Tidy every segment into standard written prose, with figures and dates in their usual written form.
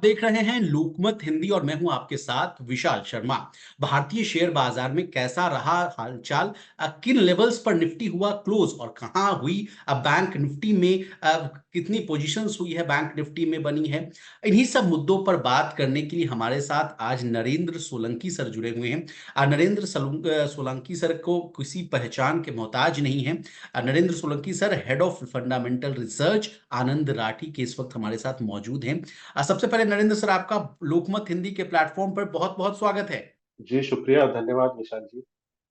देख रहे हैं लोकमत हिंदी और मैं हूं आपके साथ विशाल शर्मा। भारतीय शेयर बाजार में कैसा रहा हालचाल, किन लेवल्स पर निफ्टी हुआ क्लोज और कहां हुई बैंक निफ्टी में, कितनी पोजीशंस हुई है बैंक निफ्टी में बनी है। इन्हीं सब मुद्दों पर बात करने के लिए हमारे साथ आज नरेंद्र सोलंकी सर जुड़े हुए हैं। नरेंद्र सोलंकी सर को किसी पहचान के मोहताज नहीं है। Narendra Solanki sir head of fundamental research Anand Rathi के इस वक्त हमारे साथ मौजूद हैं। सबसे पहले नरेंद्र सर, आपका लोकमत हिंदी के प्लेटफॉर्म पर बहुत बहुत स्वागत है। जी, शुक्रिया, धन्यवाद निशांत जी।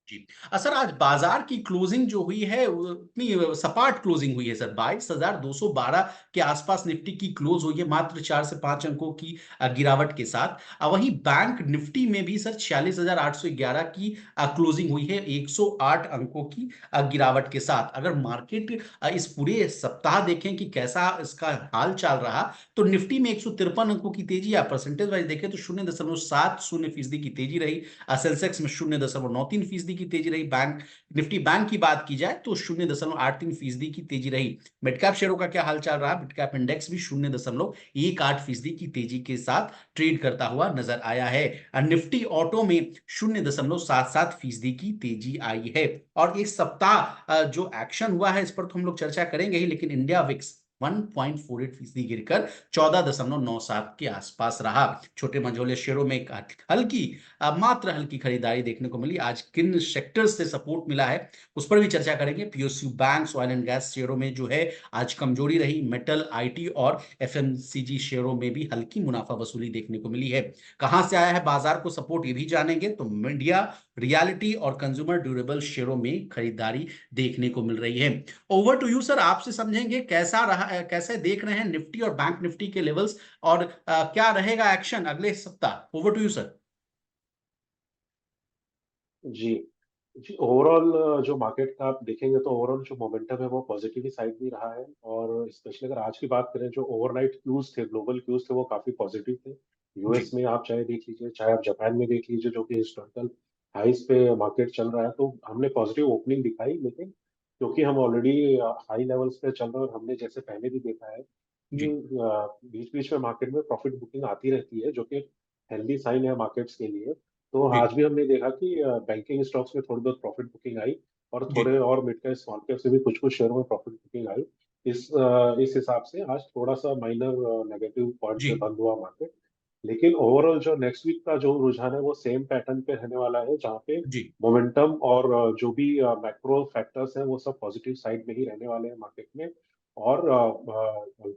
जी। सर, आज बाजार की क्लोजिंग जो हुई है वो इतनी सपाट क्लोजिंग हुई है सर। 22,212 के आसपास निफ्टी की क्लोज हुई है, मात्र 4 से 5 अंकों की गिरावट के साथ। वहीं बैंक निफ्टी में भी सर 46,811 की क्लोजिंग हुई है, 108 अंकों की गिरावट के साथ। अगर मार्केट इस पूरे सप्ताह देखें कि कैसा इसका हाल चल रहा, तो निफ्टी में 153 अंकों की तेजी, या परसेंटेज वाइज देखें तो 0.70% की तेजी रही। सेंसेक्स में 0.93% की तेजी रही। बैंक निफ्टी बैंक की बात की जाए तो 0.83% की तेजी रही। मिड कैप शेयरों का क्या हाल चल रहा है? मिड कैप इंडेक्स भी 0.18% की तेजी के साथ ट्रेड करता हुआ नजर आया है। निफ्टी ऑटो में 0.77% की तेजी आई है। और एक सप्ताह जो एक्शन हुआ है इस पर तो हम लोग चर्चा करेंगे ही, लेकिन इंडिया विक्स 1.48% गिरकर 14.97 के आसपास रहा। छोटे मझोले शेयरों में एक हल्की मात्र हल्की खरीदारी देखने को मिली। आज किन सेक्टर्स से सपोर्ट मिला है उस पर भी चर्चा करेंगे। PSU bank, oil and gas शेयरों में जो है आज कमजोरी रही। मेटल, आईटी और एफएमसीजी शेयरों में भी हल्की मुनाफा वसूली देखने को मिली है। कहां से आया है बाजार को सपोर्ट, ये भी जानेंगे। तो मीडिया, रियलिटी और कंज्यूमर ड्यूरेबल शेयरों में खरीदारी देखने को मिल रही है। ओवर टू यू सर, आपसे समझेंगे कैसा रहा, कैसे देख रहे हैं निफ्टी और बैंक निफ्टी के लेवल्स, और क्या रहेगा एक्शन अगले सप्ताह। Over to you sir. जी, जी, ओवरऑल जो मार्केट का आप देखेंगे तो ओवरऑल जो मोमेंटम है वो पॉजिटिव ही साइड में रहा है। और स्पेशली अगर आज की बात करें, जो ओवरनाइट क्यूज थे, ग्लोबल क्यूज थे, वो काफी पॉजिटिव थे। यूएस जी। में आप चाहे देख लीजिए, चाहे आप जापान में देख लीजिए, जो कि हिस्टोरिकल हाईज पे मार्केट चल रहा है, तो हमने पॉजिटिव ओपनिंग दिखाई। लेकिन क्योंकि हम ऑलरेडी हाई लेवल्स पे चल रहे हैं, और हमने जैसे पहले भी देखा है कि जी। बीच बीच में मार्केट में प्रॉफिट बुकिंग आती रहती है, जो कि हेल्दी साइन है मार्केट्स के लिए। तो जी। आज भी हमने देखा कि बैंकिंग स्टॉक्स में थोड़ी बहुत प्रॉफिट बुकिंग आई, और जी। थोड़े और मिड कैप स्मॉल कैप से भी कुछ कुछ शेयरों में प्रॉफिट बुकिंग आई। इस हिसाब से आज थोड़ा सा माइनर नेगेटिव पॉइंट जी। पे बंद हुआ मार्केट। लेकिन ओवरऑल जो नेक्स्ट वीक का जो रुझान है वो सेम पैटर्न पे रहने वाला है, जहाँ पे जी। मोमेंटम और जो भी मैक्रो फैक्टर्स हैं वो सब पॉजिटिव साइड में ही रहने वाले हैं मार्केट में। और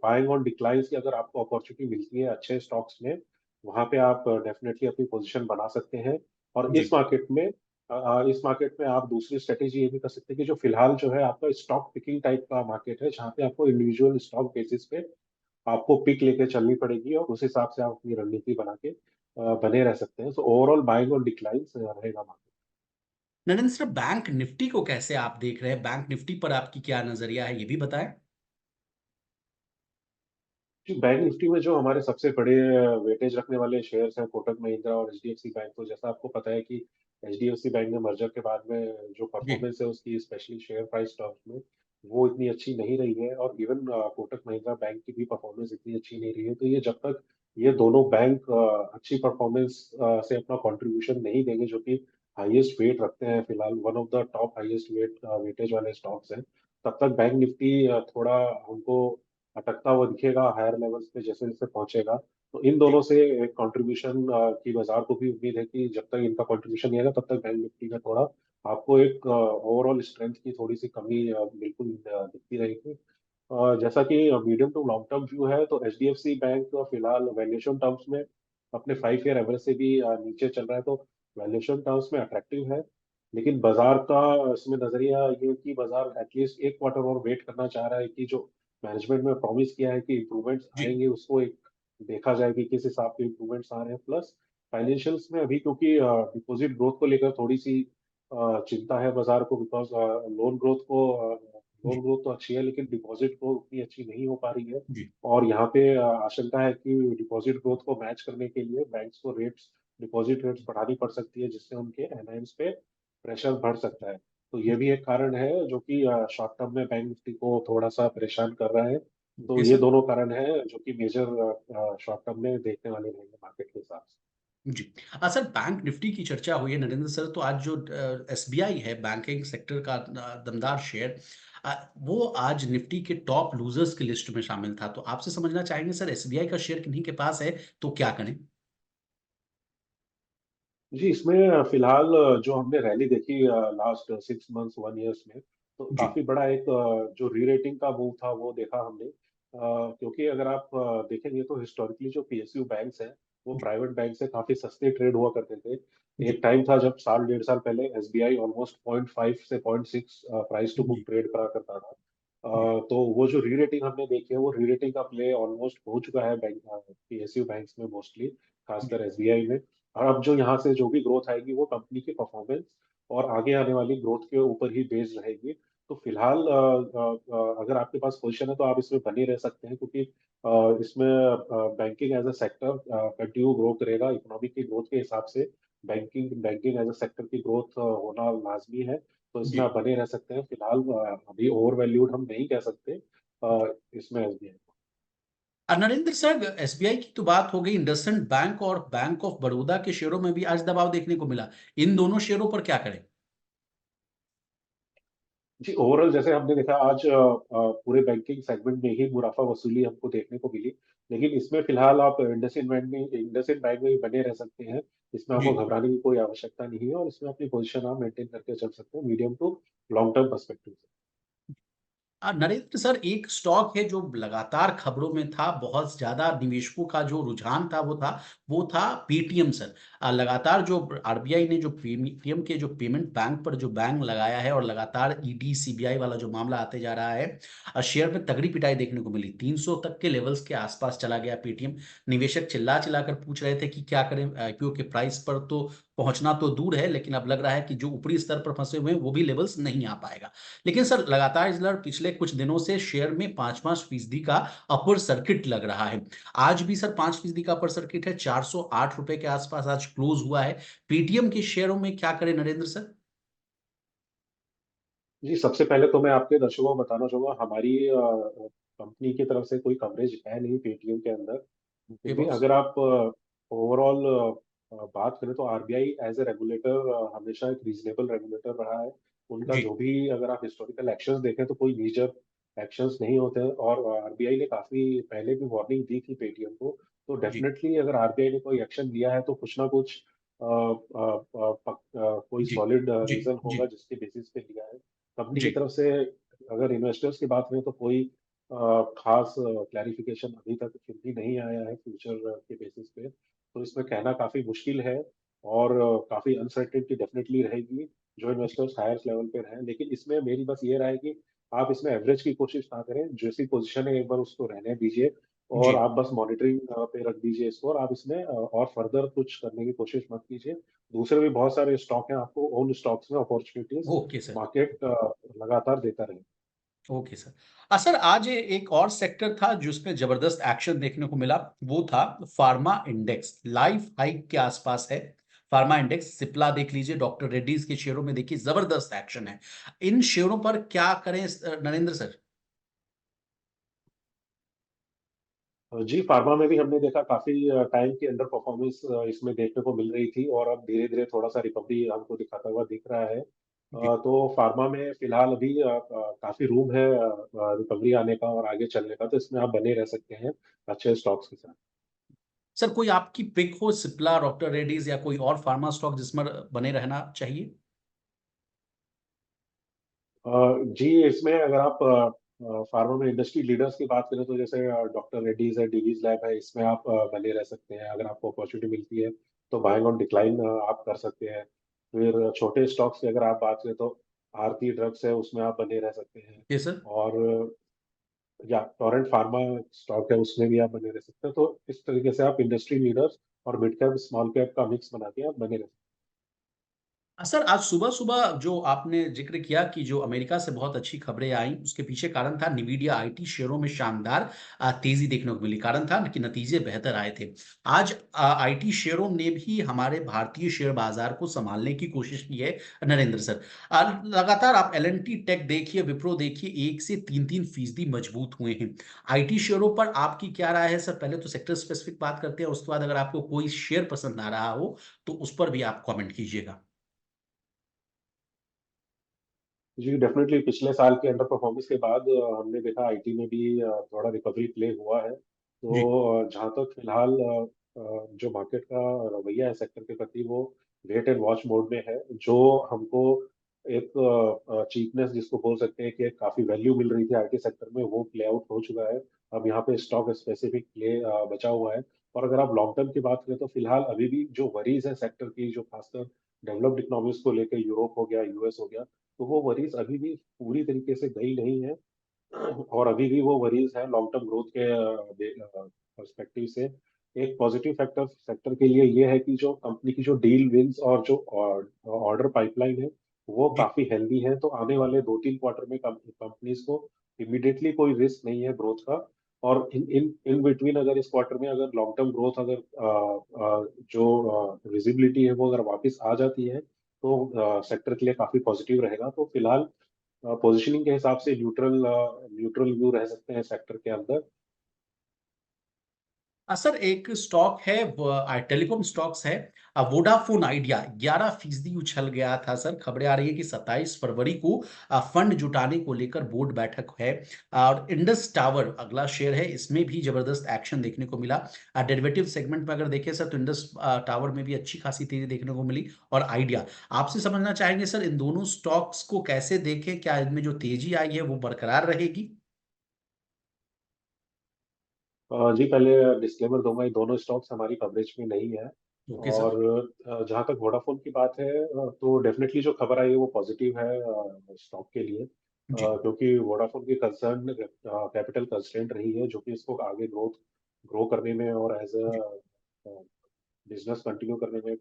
बाइंग ऑन डिक्लाइंस की अगर आपको अपॉर्चुनिटी मिलती है अच्छे स्टॉक्स में, वहां पे आप डेफिनेटली अपनी पोजीशन बना सकते हैं। और जी। इस मार्केट में आप दूसरी स्ट्रेटेजी ये भी कर सकते हैं कि जो फिलहाल जो है आपका स्टॉक पिकिंग टाइप का मार्केट है, जहाँ पे आपको इंडिविजुअल स्टॉक बेसिस पे आपको पिक लेके चलनी पड़ेगी, और उस हिसाब से आप अपनी रणनीति बना के बने रह सकते हैं। तो ओवरऑल बाइंग और डिक्लाइन रहेगा market. Narendra sir, bank Nifty को कैसे आप देख रहे हैं? बैंक निफ्टी पर आपकी क्या नजरिया है, ये भी बताएं। जी, बैंक निफ्टी में जो हमारे सबसे बड़े वेटेज रखने वाले शेयर्स हैं, कोटक महिंद्रा और एचडीएफसी बैंक। तो जैसा आपको पता है कि एचडीएफसी बैंक ने मर्जर के बाद में जो जी। परफॉर्मेंस है उसकी, स्पेशली शेयर प्राइस स्टॉक्स में, वो इतनी अच्छी नहीं रही है। और इवन कोटक महिंद्रा बैंक की भी परफॉर्मेंस इतनी अच्छी नहीं रही है। तो ये जब तक ये दोनों बैंक अच्छी परफॉर्मेंस से अपना कंट्रीब्यूशन नहीं देंगे, जो कि हाईएस्ट वेट रखते हैं फिलहाल, one of the top highest weightage वाले स्टॉक्स हैं, तब तक बैंक निफ्टी थोड़ा हमको अटकता हुआ दिखेगा हायर लेवल्स पे जैसे जैसे पहुंचेगा। तो इन जी। दोनों से एक कंट्रीब्यूशन की बाजार को भी उम्मीद है कि जब तक इनका कंट्रीब्यूशन नहीं आएगा, तब तक बैंक निफ्टी का थोड़ा आपको एक ओवरऑल स्ट्रेंथ की थोड़ी सी कमी बिल्कुल दिखती रहेगी। जैसा कि medium to long term view है, तो एचडीएफसी बैंक फिलहाल वैल्यूएशन टर्म्स में अपने 5 ईयर एवरेज से भी नीचे चल रहा है। तो वैल्यूएशन टर्म्स में अट्रैक्टिव है। लेकिन बाजार का इसमें नजरिया ये है कि बाजार एटलीस्ट एक क्वार्टर और वेट करना चाह रहा है कि जो मैनेजमेंट में प्रॉमिस किया है कि इम्प्रूवमेंट्स जी। आएंगे, उसको एक देखा जाए कि किस हिसाब के इम्प्रूवमेंट्स आ रहे हैं। प्लस फाइनेंशियल्स में अभी क्योंकि डिपॉजिट ग्रोथ को लेकर थोड़ी सी चिंता है बाजार को, बिकॉज लोन जी। ग्रोथ तो अच्छी है, लेकिन डिपॉजिट ग्रोथ उतनी अच्छी नहीं हो पा रही है। जी। और यहाँ पे आशंका है कि डिपॉजिट ग्रोथ को मैच करने के लिए बैंक्स को डिपॉजिट रेट्स बढ़ानी पड़ सकती है, जिससे उनके एनआईएम्स पे प्रेशर बढ़ सकता है। तो ये भी एक कारण है जो कि शॉर्ट टर्म में बैंक निफ्टी को थोड़ा सा परेशान कर रहा है। तो ओके ये सर। दोनों कारण है जो कि मेजर शॉर्ट टर्म में देखने वाले रहेंगे मार्केट के हिसाब से। जी। सर बैंक निफ्टी की चर्चा हुई है नरेंद्र सर, तो आज जो एसबीआई है बैंकिंग सेक्टर का दमदार शेयर, वो आज निफ्टी के टॉप लूजर्स की लिस्ट में शामिल था। तो आपसे समझना चाहेंगे सर, एसबीआई का शेयर किन्हीं के पास है तो क्या करें? जी, इसमें फिलहाल जो हमने रैली देखी लास्ट 6 मंथ्स 1 ईयर्स में, तो जी, काफी बड़ा एक जो री रेटिंग का मूव था वो देखा हमने। क्योंकि अगर आप देखेंगे तो हिस्टोरिकली जो पीएसयू बैंक्स हैं वो जी, प्राइवेट बैंक से काफी सस्ते ट्रेड हुआ करते थे। जी, एक टाइम था जब साल 1.5 साल पहले एसबीआई ऑलमोस्ट 0.5 से 0.6 प्राइस टू बुक जी, ट्रेड करा करता था। जी, तो वो जो री रेटिंग हमने देखी है वो री रेटिंग का प्ले ऑलमोस्ट हो चुका है बैंक पीएसयू बैंक्स में मोस्टली, खासकर जी, एसबीआई में। और अब जो यहाँ से जो भी ग्रोथ आएगी वो कंपनी की परफॉर्मेंस और आगे आने वाली ग्रोथ के ऊपर ही बेस्ड रहेगी। तो फिलहाल अगर आपके पास पोजीशन है तो आप इसमें बने रह सकते हैं, क्योंकि इसमें banking as a sector continue grow करेगा इकोनॉमी की ग्रोथ के हिसाब से। Banking banking as a sector की ग्रोथ होना लाजमी है। तो इसमें जी। आप बने रह सकते हैं फिलहाल। अभी ओवर वैल्यूड हम नहीं कह सकते इसमें एसबीआई। नरेंद्र सर, एसबीआई की तो बात हो गई, इंडसइंड बैंक और बैंक ऑफ बड़ौदा के शेयरों में भी आज दबाव देखने को मिला। इन दोनों शेयरों पर क्या करें? जी, ओवरऑल जैसे हमने देखा आज पूरे बैंकिंग सेगमेंट में ही मुनाफा वसूली हमको देखने को मिली। लेकिन इसमें फिलहाल आप इंडसइंड बैंक में ही बने रह सकते हैं। इसमें जी। आपको घबराने की कोई आवश्यकता नहीं है और इसमें अपनी पोजीशन आप मेंटेन करके चल सकते हैं medium to long term perspective से। नरेंद्र सर, एक स्टॉक है जो लगातार खबरों में था, बहुत ज्यादा निवेशकों का जो रुझान था वो था पेटीएम सर। लगातार जो आरबीआई ने जो पेटीएम के जो पेमेंट बैंक पर जो बैन लगाया है और लगातार ईडी सीबीआई वाला जो मामला आते जा रहा है, शेयर में तगड़ी पिटाई देखने को मिली। 300 तक के लेवल्स के आसपास चला गया पेटीएम। निवेशक चिल्ला चिल्ला कर पूछ रहे थे कि क्या करें, आईपीओ के प्राइस पर तो पहुंचना तो दूर है, लेकिन अब लग रहा है कि जो ऊपरी स्तर पर फंसे हुए हैं वो भी लेवल्स नहीं आ पाएगा। लेकिन सर, लगातार इस बार पिछले कुछ दिनों से शेयर में 5-5% का अपर सर्किट लग रहा है। आज भी सर 5% का अपर सर्किट है, 408 रुपए के आसपास आज क्लोज हुआ है। पेटीएम के शेयरों में क्या करें नरेंद्र सर? जी, सबसे पहले तो मैं आपके दर्शकों को बताना चाहूंगा हमारी कंपनी की तरफ से कोई कवरेज है नहीं पेटीएम के अंदर। ए फिर भी बॉस। अगर आप ओवरऑल बात करें तो आरबीआई एज ए रेगुलेटर हमेशा एक रीजनेबल रेगुलेटर रहा है। उनका जी, जो भी अगर आप हिस्टोरिकल एक्शंस देखें तो कोई मेजर एक्शंस नहीं होते हैं। और आरबीआई ने काफी पहले भी वार्निंग दी थी पेटीएम को। तो जी, डेफिनेटली अगर आरबीआई ने कोई एक्शन लिया है तो कुछ ना कुछ कोई जी, सॉलिड जी, रीजन जी, होगा जिसके बेसिस पे लिया है। कंपनी की जी, तरफ से अगर इन्वेस्टर्स की बात करें तो कोई खास क्लैरिफिकेशन अभी तक फिर भी नहीं आया है फ्यूचर के बेसिस पे। तो इसमें कहना काफी मुश्किल है और काफी अनसर्टेनिटी डेफिनेटली रहेगी जो जी, इन्वेस्टर्स हायर लेवल पे हैं। लेकिन इसमें मेरी बस ये राय है कि आप इसमें एवरेज की कोशिश ना करें। जैसी पोजीशन है एक बार उसको रहने दीजिए और जी, आप बस मॉनिटरिंग पे रख दीजिए इसको। और आप इसमें और फर्दर कुछ करने की कोशिश मत कीजिए। दूसरे भी बहुत सारे स्टॉक हैं, आपको उन स्टॉक्स में अपॉर्चुनिटीज ओके सर। मार्केट लगातार देता रहे। Okay sir. सर, आज एक और सेक्टर था जिसमें जबरदस्त एक्शन देखने को मिला, वो था फार्मा इंडेक्स, लाइफ हाइक के आसपास है। फार्मा इंडेक्स, सिप्ला देख लीजिए, डॉक्टर रेड्डीज के शेयरों में देखिए जबरदस्त एक्शन है। इन शेयरों पर क्या करें नरेंद्र सर? जी, फार्मा में भी हमने देखा काफी टाइम की अंडर परफॉर्मेंस इसमें देखने को मिल रही थी और अब धीरे धीरे थोड़ा सा रिकवरी हमको दिखाता हुआ दिख रहा है। जी। तो फार्मा में फिलहाल अभी काफी रूम है रिकवरी आने का और आगे चलने का। तो इसमें आप बने रह सकते हैं अच्छे स्टॉक्स के साथ। सर, कोई आपकी पिक हो, सिप्ला, डॉक्टर रेड्डीज या कोई और फार्मा स्टॉक जिसमें बने रहना चाहिए? जी, इसमें अगर आप फार्मा में इंडस्ट्री लीडर्स की बात करें तो जैसे डॉक्टर रेड्डीज है, डिवीज लैब है, इसमें आप बने रह सकते हैं। अगर आपको अपॉर्चुनिटी मिलती है तो बाइंग ऑन डिक्लाइन आप कर सकते हैं। फिर छोटे स्टॉक्स की अगर आप बात करें तो आरती ड्रग्स है, उसमें आप बने रह सकते हैं। जी सर। और या टोरेंट फार्मा स्टॉक है, उसमें भी आप बने रह सकते हैं। तो इस तरीके से आप इंडस्ट्री लीडर्स और मिड कैप स्मॉल कैप का मिक्स बना के आप बने रह सकते हैं। सर आज सुबह-सुबह जो आपने ज़िक्र किया कि जो अमेरिका से बहुत अच्छी खबरें आईं, उसके पीछे कारण था न्वीडिया आईटी शेयरों में शानदार तेज़ी देखने को मिली। कारण था कि नतीजे बेहतर आए थे। आज आईटी शेयरों ने भी हमारे भारतीय शेयर बाज़ार को सँभालने की कोशिश की है नरेंद्र सर। लगातार आप एल-एन-टी टेक देखिए, विप्रो देखिए 1 से 3-3% मजबूत हुए हैं। आईटी शेयरों पर आपकी क्या राय है सर? पहले तो सेक्टर स्पेसिफिक बात करते हैं, उसके बाद अगर आपको कोई शेयर पसंद आ रहा हो, तो उस पर भी आप कमेंट कीजिएगा। जी, डेफिनेटली पिछले साल के अंडर परफॉर्मेंस के बाद हमने देखा आईटी में भी थोड़ा रिकवरी प्ले हुआ है। जी। तो जहाँ तक फिलहाल जो मार्केट का रवैया है सेक्टर के प्रति वो वेट एंड वॉच मोड में है, जो हमको एक चीपनेस जिसको बोल सकते हैं कि एक काफी वैल्यू मिल रही थी आईटी सेक्टर में, वो प्ले आउट हो चुका है। अब यहाँ पे स्टॉक स्पेसिफिक प्ले बचा हुआ है। और अगर आप लॉन्ग टर्म की बात करें तो फिलहाल अभी भी जो वरीज है सेक्टर की, जो खासकर डेवलप्ड इकोनॉमीज को लेकर, यूरोप हो गया, यूएस हो गया, तो वो वरीज अभी भी पूरी तरीके से गई नहीं है। और अभी भी वो वरीज है लॉन्ग टर्म ग्रोथ के पर्सपेक्टिव से। एक पॉजिटिव फैक्टर सेक्टर के लिए ये है कि जो कंपनी की जो डील विंस और जो ऑर्डर पाइपलाइन है वो जी। काफी हेल्दी है। तो आने वाले 2-3 क्वार्टर में कंपनीज को इमीडिएटली कोई रिस्क नहीं है ग्रोथ का। और इन इन इन बिटवीन अगर इस क्वार्टर में अगर लॉन्ग टर्म ग्रोथ अगर जो विजिबिलिटी है वो अगर वापस आ जाती है तो सेक्टर के लिए काफी पॉजिटिव रहेगा। तो फिलहाल पोजीशनिंग के हिसाब से न्यूट्रल न्यूट्रल व्यू रह सकते हैं सेक्टर के अंदर। सर एक स्टॉक है टेलीकॉम स्टॉक्स है वोडाफोन आइडिया 11% उछल गया था सर। खबरें आ रही है कि 27 फरवरी को फंड जुटाने को लेकर बोर्ड बैठक है। और इंडस टावर अगला शेयर है, इसमें भी जबरदस्त एक्शन देखने को मिला। डेरिवेटिव सेगमेंट में अगर देखें सर तो इंडस टावर में भी अच्छी खासी तेजी देखने को मिली। और आइडिया आपसे समझना चाहेंगे सर इन दोनों स्टॉक्स को कैसे देखें, क्या इनमें जो तेजी आई है वो बरकरार रहेगी? जी, पहले डिस्क्लेमर दूंगा, ये दोनों स्टॉक्स हमारी कवरेज में नहीं है। Okay sir. और जहाँ तक वोडाफोन की बात है तो डेफिनेटली जो खबर आई है वो पॉजिटिव है स्टॉक के लिए। जी। क्योंकि वोडाफोन की कंसर्न कैपिटल कंस्ट्रेंट रही है, जो कि इसको आगे ग्रो करने में और एज अ बिजनेस कंटिन्यू करने में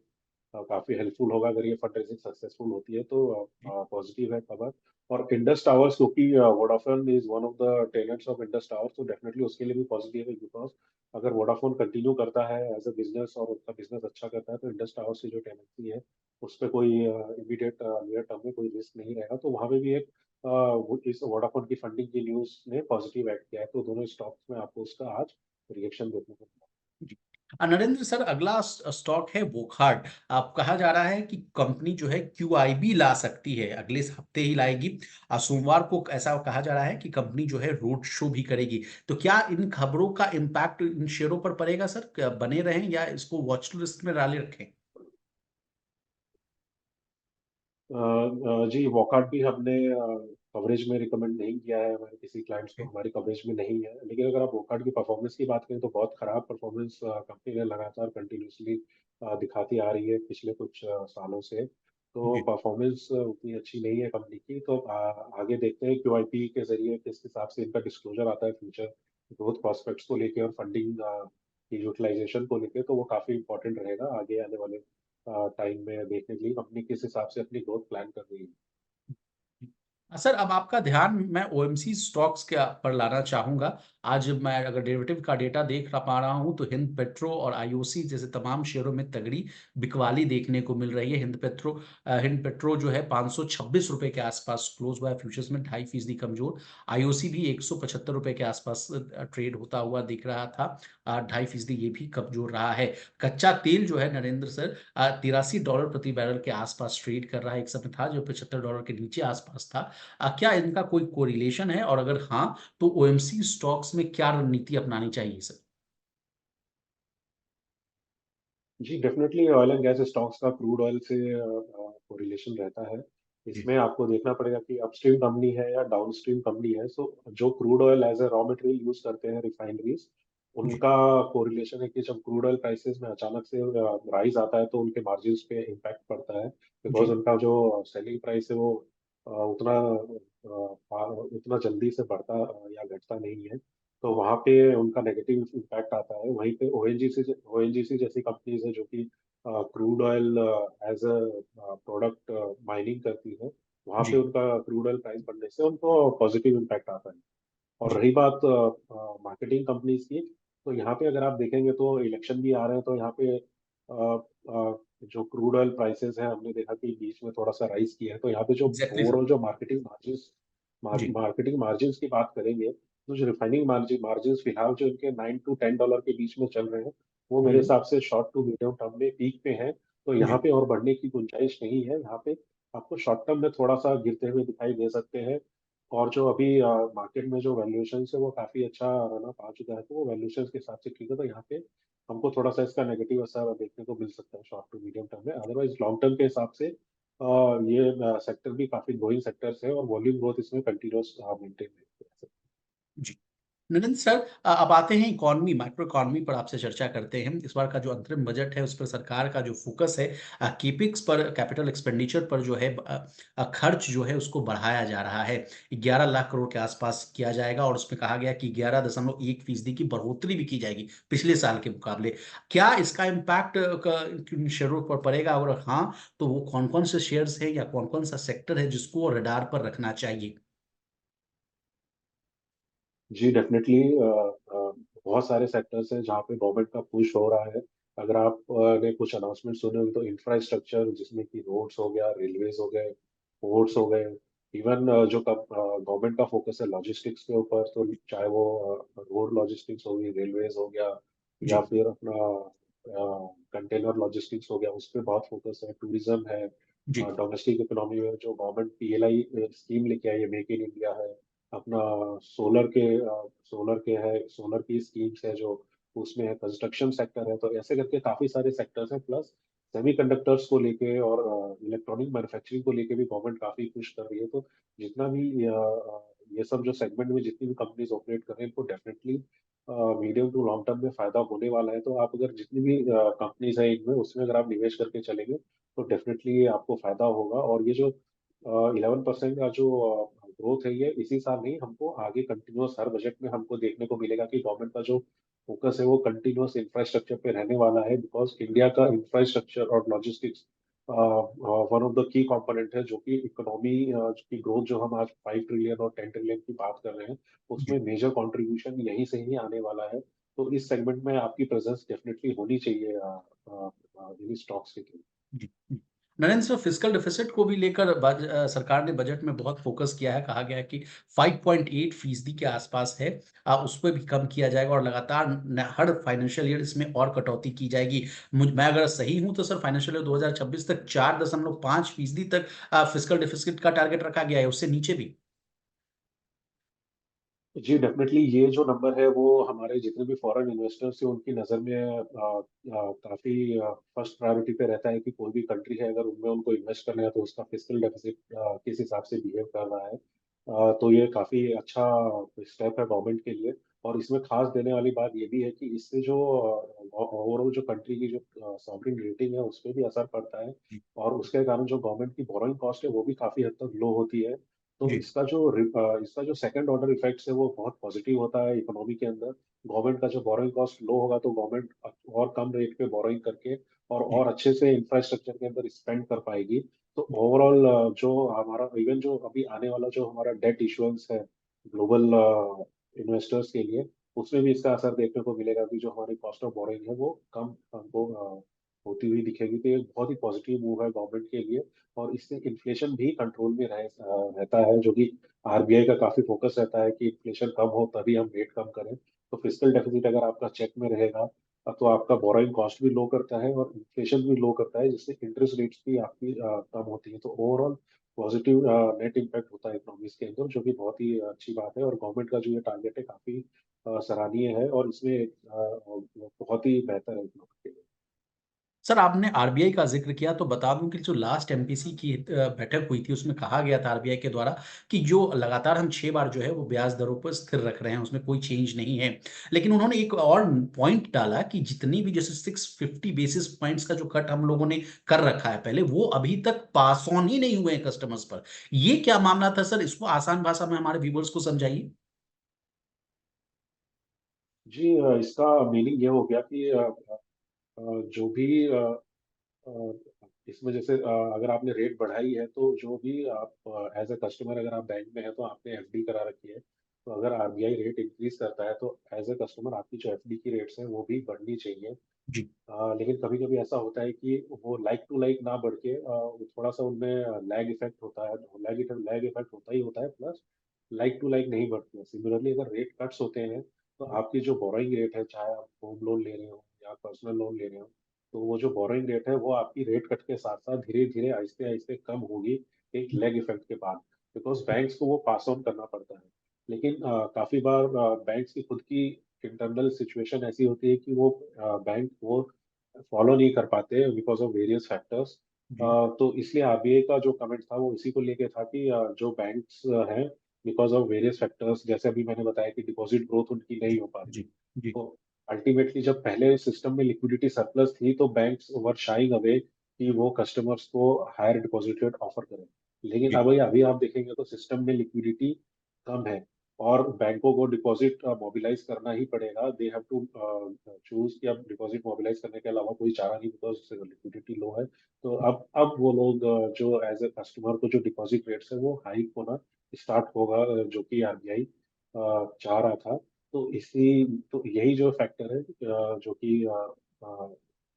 काफी हेल्पफुल होगा। अगर ये फंड रेजिंग सक्सेसफुल होती है तो जी। पॉजिटिव है खबर। और इंडस टावर्स, क्योंकि Vodafone is one of the tenants of Indus towers, तो डेफिनेटली उसके लिए भी पॉजिटिव है। बिकॉज अगर वोडाफोन कंटिन्यू करता है एज अ बिजनेस और उसका बिजनेस अच्छा करता है तो इंडस टावर्स की जो टेनेंसी है उस पर कोई इमीडिएट नियर टर्म में कोई रिस्क नहीं रहेगा। तो वहां पे भी एक इस वोडाफोन की फंडिंग की न्यूज ने पॉजिटिव एक्ट किया है। तो दोनों स्टॉक्स में आपको उसका आज रिएक्शन देखने को मिला। जी। नरेंद्र सर अगला स्टॉक है वोकहार्ट। अब कहा जा रहा है कि कंपनी जो है क्यूआईबी ला सकती है, अगले इस हफ्ते ही लाएगी। सोमवार को ऐसा कहा जा रहा है कि कंपनी जो है रोड शो भी करेगी। तो क्या इन खबरों का इम्पैक्ट इन शेयरों पर पड़ेगा सर? बने रहें या इसको वॉच लिस्ट में डाले रखें? जी, वॉकआउट भी हमने कवरेज में रिकमेंड नहीं किया है हमारे किसी क्लाइंट्स को, हमारी कवरेज में नहीं है। लेकिन अगर आप वॉकआउट की परफॉर्मेंस की बात करें तो बहुत खराब परफॉर्मेंस कंपनी ने लगातार कंटिन्यूसली दिखाती आ रही है पिछले कुछ सालों से। तो जी। परफॉर्मेंस उतनी अच्छी नहीं है कंपनी की। तो आगे देखते हैं क्यूआईपी के जरिए किस हिसाब से इनका डिस्क्लोजर आता है फ्यूचर ग्रोथ प्रोस्पेक्ट्स को लेके और फंडिंग की यूटिलाइजेशन को लेके। तो वो काफी इंपॉर्टेंट रहेगा आगे आने वाले टाइम में देखने के लिए कंपनी किस हिसाब से अपनी ग्रोथ प्लान कर रही है। सर अब आपका ध्यान मैं ओएमसी स्टॉक्स के पर लाना चाहूंगा। आज मैं अगर डेरिवेटिव का डेटा देख पा रहा हूं तो हिंद पेट्रो और आईओसी जैसे तमाम शेयरों में तगड़ी बिकवाली देखने को मिल रही है। हिंद पेट्रो जो है 526 रुपए के आसपास क्लोज हुआ है फ्यूचर्स में, 2.5% कमजोर। आईओसी भी 175 रुपए के आसपास ट्रेड होता हुआ दिख रहा था, 2.5% ये भी कमजोर रहा है। कच्चा तेल जो है नरेंद्र सर $83 प्रति बैरल के आसपास ट्रेड कर रहा है, एक समय था जो $75 के नीचे आसपास था। क्या इनका कोई कोरिलेशन है और अगर हाँ तो ओएमसी स्टॉक्स में क्या रणनीति अपनानी चाहिए सर? जी, definitely oil and gas stocks का क्रूड ऑयल से कोरिलेशन रहता है। जी। इसमें आपको देखना पड़ेगा कि अपस्ट्रीम कंपनी है या डाउनस्ट्रीम कंपनी है। सो जो crude oil as a raw material use करते हैं रिफाइनरीज, जी। उनका कोरिलेशन है कि जब क्रूड ऑयल प्राइसेस में अचानक से राइज आता है तो उनके मार्जिन पे इम्पैक्ट पड़ता है। बिकॉज जी। उनका जो सेलिंग प्राइस है वो उतना जल्दी से बढ़ता या घटता नहीं है। तो वहाँ पे उनका नेगेटिव इम्पैक्ट आता है। वहीं पे ओएनजीसी जैसी कंपनीज है जो कि crude oil as a product mining करती है, वहाँ पे जी, उनका क्रूड ऑयल प्राइस बढ़ने से उनको पॉजिटिव इम्पैक्ट आता है। और जी, रही बात मार्केटिंग कंपनीज की, तो यहाँ पे अगर आप देखेंगे तो इलेक्शन भी आ रहे हैं, तो यहाँ पे जो क्रूड ऑयल प्राइसेस है हमने देखा कि बीच में थोड़ा सा राइज किया है, तो यहाँ पे जो एग्ज़ैक्टली सर। ओवरऑल जो मार्केटिंग मार्जिन जी, मार्केटिंग मार्जिन की बात करेंगे, तो जो रिफाइनिंग मार्जिन फिलहाल जो इनके $9 to $10 के बीच में चल रहे हैं, वो मेरे हुँ, हिसाब से शॉर्ट टू मीडियम टर्म में पीक पे हैं। तो यहाँ जी, पे और बढ़ने की गुंजाइश नहीं है। यहाँ पे आपको शॉर्ट टर्म में थोड़ा सा गिरते हुए दिखाई दे सकते हैं। और जो अभी मार्केट में जो वैल्यूएशन है वो काफी अच्छा रन अप आ चुका है, तो वो वैल्यूएशन के हिसाब से ठीक है। तो यहाँ पे हमको थोड़ा सा इसका नेगेटिव असर देखने को मिल सकता है शॉर्ट टू मीडियम टर्म में। अदरवाइज लॉन्ग टर्म के हिसाब से ये सेक्टर भी काफी ग्रोइंग सेक्टर्स है, और वॉल्यूम ग्रोथ इसमें कंटिन्यूस मेंटेन है। जी। नरेंद्र सर, अब आते हैं इकोनॉमी, माइक्रो इकोनॉमी पर आपसे चर्चा करते हैं। इस बार का जो अंतरिम बजट है, उस पर सरकार का जो फोकस है, केपेक्स पर, कैपिटल एक्सपेंडिचर पर जो है, खर्च जो है उसको बढ़ाया जा रहा है। 11 लाख करोड़ के आसपास किया जाएगा और उसमें कहा गया कि 11.1% की बढ़ोतरी भी की जाएगी पिछले साल के मुकाबले। क्या इसका इम्पैक्ट किन शेयरों पर पड़ेगा, और हाँ, तो वो कौन-कौन से शेयर्स हैं या कौन-कौन सा सेक्टर है जिसको रडार पर रखना चाहिए? जी डेफिनेटली बहुत सारे सेक्टर्स हैं जहाँ पे गवर्नमेंट का पुश हो रहा है। अगर आप ने कुछ अनाउंसमेंट सुने होंगे तो इंफ्रास्ट्रक्चर, जिसमें कि रोड्स हो गया, रेलवेज हो गए, पोर्ट्स हो गए, इवन जो गवर्नमेंट का फोकस है लॉजिस्टिक्स के ऊपर, तो चाहे वो रोड लॉजिस्टिक्स होगी, रेलवेज हो गया, या जी, फिर अपना कंटेनर लॉजिस्टिक्स हो गया, उस पर बहुत फोकस है। टूरिज्म है, जी, डोमेस्टिक इकोनॉमी में जो गवर्नमेंट पीएलआई स्कीम लेके आई है, मेक इन इंडिया है, अपना सोलर की स्कीम्स है जो, उसमें है कंस्ट्रक्शन सेक्टर है। तो ऐसे करके काफी सारे सेक्टर्स हैं। प्लस सेमीकंडक्टर्स को लेके और इलेक्ट्रॉनिक मैन्युफैक्चरिंग को लेके भी गवर्नमेंट काफी पुश कर रही है। तो जितना भी ये सब जो सेगमेंट में जितनी भी कंपनीज ऑपरेट कर रहे हैं, इनको definitely medium to long term में फायदा होने वाला है। तो आप अगर जितनी भी कंपनीज है इनमें, उसमें अगर आप निवेश करके चलेंगे, तो डेफिनेटली आपको फायदा होगा। और ये जो 11% का जो ग्रोथ है, ये इसी साल नहीं, हमको आगे कंटिन्यूअस हर बजट में हमको देखने को मिलेगा कि गवर्नमेंट का जो फोकस है वो कंटिन्यूअस इंफ्रास्ट्रक्चर पे रहने वाला है। बिकॉज इंडिया का इंफ्रास्ट्रक्चर और logistics one of the key component है, जो कि इकोनॉमी की ग्रोथ जो हम आज 5 ट्रिलियन और 10 ट्रिलियन की बात कर रहे हैं, जी। उसमें मेजर कंट्रीब्यूशन यहीं से ही आने वाला है। तो इस सेगमेंट में आपकी प्रेजेंस डेफिनेटली होनी चाहिए इन स्टॉक्स के थ्रू। जी, जी। नरेंद्र सर, फिस्कल डेफिसिट को भी लेकर सरकार ने बजट में बहुत फोकस किया है। कहा गया है कि 5.8% के आसपास है। उस पे भी कम किया जाएगा और लगातार हर फाइनेंशियल ईयर इसमें और कटौती की जाएगी। मैं अगर सही हूं तो सर, फाइनेंशियल ईयर 2026 तक 4.5% तक फिस्कल डेफिसिट का टारगेट रखा गया है, उससे नीचे भी। जी डेफिनेटली, ये जो नंबर है वो हमारे जितने भी फॉरेन इन्वेस्टर्स हैं उनकी नज़र में काफ़ी फर्स्ट प्रायोरिटी पे रहता है कि कोई भी कंट्री है अगर उनमें उनको इन्वेस्ट करना है तो उसका फिस्कल डेफिसिट किस हिसाब से बिहेव कर रहा है। तो ये काफ़ी अच्छा स्टेप है गवर्नमेंट के लिए। और इसमें खास देने वाली बात ये भी है कि इससे जो ओवरऑल जो कंट्री की जो सॉवरेन रेटिंग है उस पर भी असर पड़ता है। जी, और उसके कारण जो गवर्नमेंट की बोरोइंग कॉस्ट है वो भी काफ़ी हद तक लो होती है। तो जी, इसका जो सेकंड ऑर्डर इफेक्ट्स है वो बहुत पॉजिटिव होता है इकोनॉमी के अंदर। गवर्नमेंट का जो बोरोइंग कॉस्ट लो होगा तो गवर्नमेंट और कम रेट पे बोरोइंग करके जी, और अच्छे से इंफ्रास्ट्रक्चर के अंदर स्पेंड कर पाएगी। तो ओवरऑल जो हमारा इवन जो अभी आने वाला जो हमारा डेट इशुएंस है ग्लोबल इन्वेस्टर्स के लिए, उसमें भी इसका असर देखने को मिलेगा कि जो हमारी कॉस्ट ऑफ बोरोइंग है वो कम हमको होती हुई दिखेगी। तो ये बहुत ही पॉजिटिव मूव है गवर्नमेंट के लिए। और इससे इन्फ्लेशन भी कंट्रोल में रहता है, जो कि आरबीआई का काफी फोकस रहता है कि इन्फ्लेशन कम हो तभी हम रेट कम करें। तो फिस्कल डेफिसिट अगर आपका चेक में रहेगा, तो आपका बोरोइंग कॉस्ट भी लो करता है और इन्फ्लेशन भी लो करता है, जिससे इंटरेस्ट रेट्स भी आपकी कम होती है। तो ओवरऑल पॉजिटिव नेट इम्पैक्ट होता है इकोनॉमीज के अंदर, जो कि बहुत ही अच्छी बात है। और गवर्नमेंट का जो ये टारगेट है काफी सराहनीय है, और इसमें बहुत ही बेहतर है इकोनॉमी के लिए। सर, आपने आरबीआई का ज़िक्र किया तो बता दूँ कि जो लास्ट एमपीसी की बैठक हुई थी, उसमें कहा गया था आरबीआई के द्वारा कि जो लगातार हम 6 बार जो है वो ब्याज दरों पर स्थिर रख रहे हैं, उसमें कोई चेंज नहीं है। लेकिन उन्होंने एक और पॉइंट डाला कि जितनी भी जैसे 650 बेसिस पॉइंट्स का जो कट हम लोगों ने कर रखा है पहले, वो अभी तक पास ऑन ही नहीं हुए हैं कस्टमर्स पर। ये क्या मामला था सर? इसको आसान भाषा में हमारे व्यूअर्स को समझाइए। जी इसका मीनिंग ये हो गया कि जो भी इसमें जैसे अगर आपने रेट बढ़ाई है तो जो भी आप एज ए कस्टमर अगर आप बैंक में है तो आपने एफडी करा रखी है, तो अगर आरबीआई रेट इंक्रीज करता है तो एज ए कस्टमर आपकी जो एफडी की रेट्स हैं वो भी बढ़नी चाहिए। जी लेकिन कभी कभी ऐसा होता है कि वो लाइक टू लाइक ना बढ़ के वो थोड़ा सा उनमें लैग इफेक्ट होता है, लैग इफेक्ट होता ही होता है, प्लस लाइक टू लाइक नहीं बढ़ती है। सिमिलरली अगर रेट कट्स होते हैं तो आपकी जो बोरोइंग रेट है, चाहे आप होम लोन ले रहे हो या पर्सनल लोन ले रहे हो, तो वो जो बोरोइंग रेट है वो आपकी रेट कट के साथ साथ धीरे धीरे आहिस्ते आहिस्ते कम होगी एक लेग इफेक्ट के बाद, बिकॉज बैंक्स को वो पास ऑन करना पड़ता है। लेकिन काफी बार बैंक्स की खुद की इंटरनल सिचुएशन ऐसी होती है कि वो बैंक वो फॉलो नहीं कर पाते बिकॉज ऑफ वेरियस फैक्टर्स। जी तो इसलिए आरबीआई का जो कमेंट था वो इसी को लेके था कि जो बैंक्स हैं, बिकॉज ऑफ वेरियस फैक्टर्स, जैसे अभी मैंने बताया कि डिपॉजिट ग्रोथ उनकी नहीं हो पा रही, जी जी तो अल्टीमेटली जब पहले सिस्टम में लिक्विडिटी सरप्लस थी तो बैंक्स वर शाइंग अवे कि वो कस्टमर्स को हायर डिपॉजिट रेट ऑफर करें। लेकिन जी अभी अभी आप देखेंगे तो सिस्टम में लिक्विडिटी कम है और बैंकों को डिपॉजिट मोबिलाइज करना ही पड़ेगा। दे हैव टू चूज कि अब डिपॉजिट मोबिलाइज करने के अलावा कोई चारा नहीं, बिकॉज लिक्विडिटी लो है। तो अब वो लोग जो एज ए कस्टमर को जो डिपॉजिट रेट्स है वो हाइक होना स्टार्ट होगा, जो कि आरबीआई चाह रहा था। तो इसी तो यही जो फैक्टर है जो कि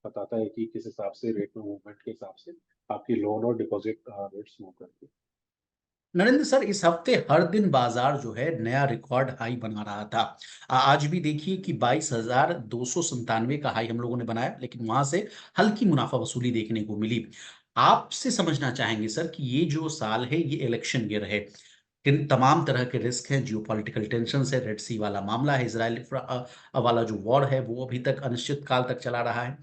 बताता है कि किस हिसाब से रेट में मूवमेंट के हिसाब से आपकी लोन और डिपॉजिट रेट्स मूव करती नरेंद्र सर, इस हफ्ते हर दिन बाजार जो है नया रिकॉर्ड हाई बना रहा था। आज भी देखिए कि 22,297 का हाई हम लोगों ने बनाया, लेकिन वहां से हल्की मुनाफा वसूली देखने को मिली। आपसे समझना चाहेंगे सर कि ये जो साल है ये इलेक्शन ईयर है, इन तमाम तरह के रिस्क हैं, जियोपॉलिटिकल टेंशन है, रेड सी वाला मामला है, इसराइल वाला जो वॉर है वो अभी तक अनिश्चित काल तक चला रहा है।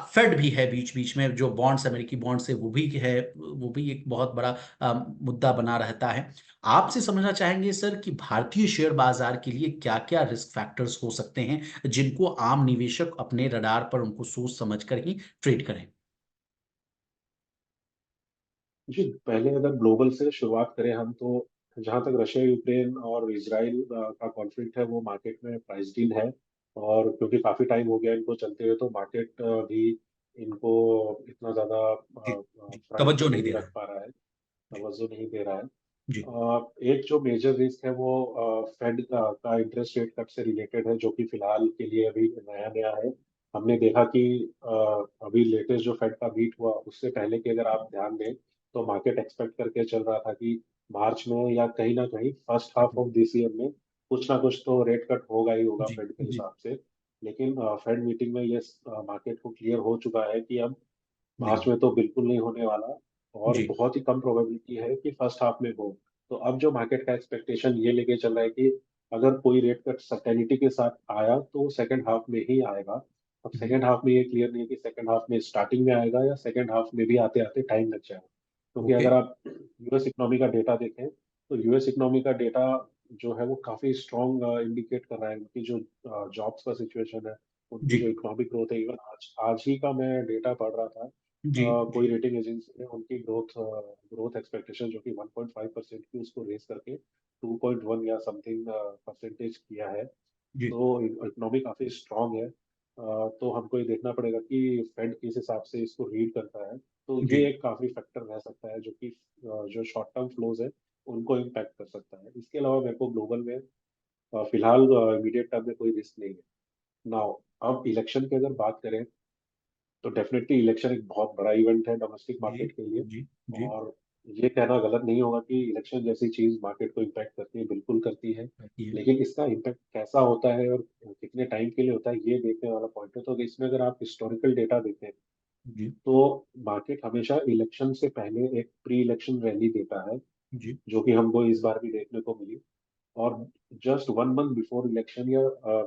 फेड भी है बीच बीच में, जो बॉन्ड्स अमेरिकी बॉन्ड्स है वो भी है, वो भी एक बहुत बड़ा मुद्दा बना रहता है। आपसे समझना चाहेंगे सर कि भारतीय शेयर बाजार के लिए क्या क्या रिस्क फैक्टर्स हो सकते हैं जिनको आम निवेशक अपने रडार पर उनको सोच समझ कर ही ट्रेड करें। है जी। पहले अगर ग्लोबल से शुरुआत करें हम, तो जहां तक रशिया यूक्रेन और इसराइल का कॉन्फ्लिक्ट है वो मार्केट में प्राइस्ड इन है। और क्योंकि काफी टाइम हो गया इनको चलते हुए, तो मार्केट भी इनको इतना ज्यादा जी जी, फ्रंट में तवज्जो नहीं नहीं दे रहा रख है। पा रहा है, जी तवज्जो नहीं दे रहा है। जी एक जो मेजर रिस्क है वो फेड का इंटरेस्ट रेट कट से रिलेटेड है, जो कि फिलहाल के लिए अभी नया नया है। हमने देखा कि अभी लेटेस्ट जो फेड का मीट हुआ उससे पहले की अगर आप ध्यान दें तो मार्केट एक्सपेक्ट करके चल रहा था कि मार्च में या कहीं ना कहीं first half of this year में कुछ ना कुछ तो रेट कट होगा ही होगा जी फेड के जी हिसाब से। लेकिन फेड मीटिंग में ये मार्केट को क्लियर हो चुका है कि अब मार्च नहीं। में तो बिल्कुल नहीं होने वाला, और जी बहुत ही कम प्रोबेबिलिटी है कि फर्स्ट हाफ में हो। तो अब जो मार्केट का एक्सपेक्टेशन ये लेके चल रहा है कि अगर कोई रेट कट सर्टेनिटी के साथ आया तो सेकंड हाफ में ही आएगा। अब हम्म, सेकंड हाफ में ये क्लियर नहीं है कि सेकंड हाफ में स्टार्टिंग में आएगा या सेकंड हाफ में भी आते आते टाइम लग जाएगा। क्योंकि ओके। अगर आप यूएस इकोनॉमी का डेटा देखें तो यूएस इकोनॉमी का डेटा जो है वो काफी स्ट्रॉन्ग इंडिकेट कर रहा है। उनकी जो जॉब्स का सिचुएशन है, उनकी जी जो इकोनॉमिक ग्रोथ है, इवन आज आज ही का मैं डेटा पढ़ रहा था। जी जी कोई रेटिंग एजेंसी ने उनकी ग्रोथ एक्सपेक्टेशन जो कि 1.5% की, उसको रेस करके 2.1 या समथिंग परसेंटेज किया है। जी तो इकोनॉमी काफी स्ट्रांग है। तो हमको ये देखना पड़ेगा कि फेड किस हिसाब से इसको रीड करता है। तो जी ये एक काफी फैक्टर रह सकता है जो कि जो शॉर्ट टर्म फ्लोज है उनको इम्पैक्ट कर सकता है। इसके अलावा मेरे को ग्लोबल में फिलहाल इमीडिएट टर्म में कोई रिस्क नहीं है। नाउ अब इलेक्शन की अगर बात करें तो डेफिनेटली इलेक्शन एक बहुत बड़ा इवेंट है डोमेस्टिक जी मार्केट के लिए। जी जी। और ये कहना गलत नहीं होगा कि इलेक्शन जैसी चीज मार्केट को इम्पैक्ट करती है, बिल्कुल करती है। रहती है। लेकिन इसका इम्पैक्ट कैसा होता है और कितने टाइम के लिए होता है ये देखने वाला पॉइंट है। तो इसमें अगर आप हिस्टोरिकल डेटा देखें जी तो मार्केट हमेशा इलेक्शन से पहले एक प्री इलेक्शन रैली देता है, जी जो कि हमको इस बार भी देखने को मिली। और जस्ट 1 मंथ बिफोर इलेक्शन या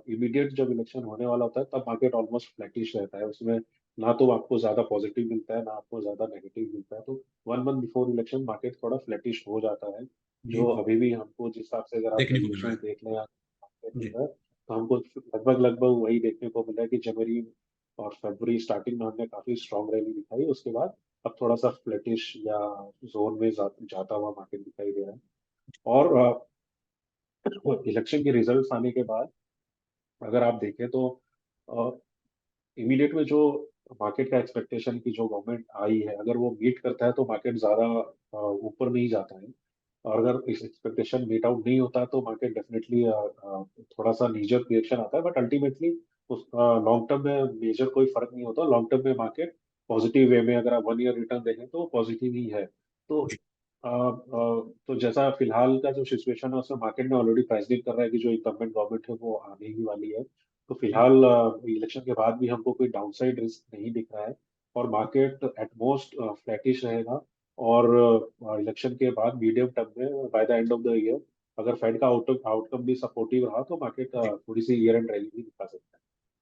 इमीडिएट जब इलेक्शन होने वाला होता है तब मार्केट ऑलमोस्ट फ्लैटिश रहता है। उसमें ना तो आपको ज्यादा पॉजिटिव मिलता है ना आपको ज्यादा नेगेटिव मिलता है। तो 1 मंथ बिफोर इलेक्शन मार्केट थोड़ा फ्लैटिश हो जाता है, जी जो जी, अभी भी हमको जिस हिसाब से अगर आप देखने को मिल रहा वेरिएशन है। देख लें या market जी देख रहा है, तो हमको लगभग लगभग वही देखने को मिला है कि जनवरी और फरवरी स्टार्टिंग में हमने काफी स्ट्रॉन्ग रैली दिखाई, उसके बाद अब थोड़ा सा फ्लैटिश या जोन में जाता हुआ मार्केट दिखाई दे रहा है। और इलेक्शन के रिजल्ट्स आने के बाद अगर आप देखें तो इमीडिएट में जो मार्केट का एक्सपेक्टेशन की जो गवर्नमेंट आई है, अगर वो मीट करता है तो मार्केट ज्यादा ऊपर नहीं जाता है। और अगर इस एक्सपेक्टेशन मीट आउट नहीं होता तो मार्केट डेफिनेटली थोड़ा सा नीजर रिएक्शन आता है, बट अल्टीमेटली उस लॉन्ग टर्म में मेजर कोई फर्क नहीं होता। लॉन्ग टर्म में मार्केट पॉजिटिव वे में, अगर आप 1 ईयर रिटर्न देखें तो पॉजिटिव ही है। तो तो जैसा फिलहाल का जो सिचुएशन है उसमें मार्केट ने ऑलरेडी प्राइस इन कर रहा है कि जो इनकम्बेंट गवर्नमेंट है वो आने ही वाली है। तो जी। फिलहाल इलेक्शन के बाद भी हमको कोई डाउनसाइड रिस्क नहीं दिख रहा है, और मार्केट एट मोस्ट फ्लैटिश रहेगा। और इलेक्शन के बाद मीडियम टर्म में by the end of the year, अगर फेड का आउटकम भी सपोर्टिव रहा तो मार्केट थोड़ी सी ईयर एंड रैली भी दिखा सकता है।